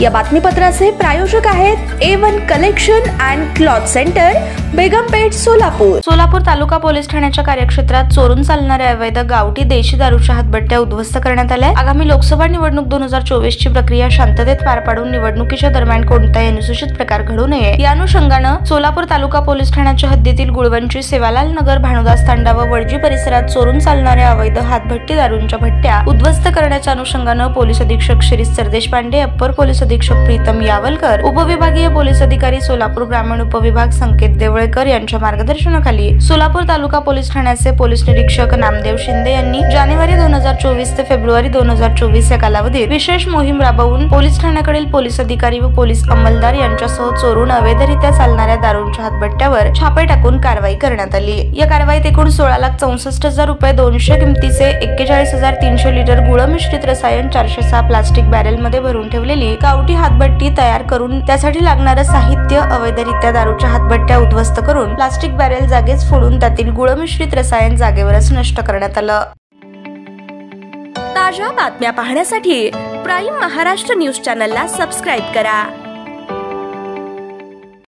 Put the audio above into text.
या बातमीपत्राचे प्रायोजक आहेत A1 collection and cloth centre, Begumpeth, Solapur. Solapur taluka police ठाण्याच्या कार्यक्षेत्रात चोरून चालणाऱ्या अवैध गावठी देशी दारूच्या हातभट्ट्या उद्ध्वस्त करण्यात आल्या। आगामी लोकसभा निवडणूक 2024 ची प्रक्रिया शांततेत पार पाडून निवडणुकीच्या दरम्यान कोणताही अनुसूचित प्रकार घडू नये या अनुषंगाने सोलापूर तालुका पोलीस ठाण्याच्या हद्दीतील गुळवंची, सेवालाल नगर, भानुदास तांडा व वडजी परिसरात चोरून चालणाऱ्या अवैध हातभट्टी दारूंच्या भट्ट्या उद्ध्वस्त करण्याच्या अनुषंगाने पोलीस अधीक्षक श्री सरदेश पांडे, अप्पर पोलीस अधीक्षक प्रीतम यावलकर, उपविभागीय पोलीस अधिकारी सोलापूर ग्रामीण उपविभाग संकेत देवळेकर यांच्या मार्गदर्शनाखाली सोलापूर तालुका पोलीस ठाण्याचे पोलीस निरीक्षक नामदेव शिंदे यांनी जानेवारी 2024 ते फेब्रुवारी 2024 या कालावधीत विशेष मोहीम राबवून पोलीस ठाण्याकडील पोलीस अधिकारी व पोलीस अंमलदार यांच्यासह चोरून अवैधरित्या चालणाऱ्या दारूंच्या हातभट्ट्यावर छापे टाकून कारवाई करण्यात आली। या कारवाईत एकूण 16,64,000 रुपये 200 किमतीचे 41,300 लिटर गुळ मिश्रित रसायन, 406 प्लास्टिक बॅरेल मध्ये भरून ठेवलेली गावठी हातभट्टी तयार करून त्यासाठी लागणारे साहित्य, अवैधरित्या दारूच्या हातभट्ट्या उद्ध्वस्त करून प्लास्टिक बॅरेल जागेच फोडून त्यातील गुळ मिश्रित रसायन जागेवरच नष्ट करण्यात आलं। ताज्या बातम्या पाहण्यासाठी प्राईम महाराष्ट्र न्यूज चॅनलला सबस्क्राईब करा।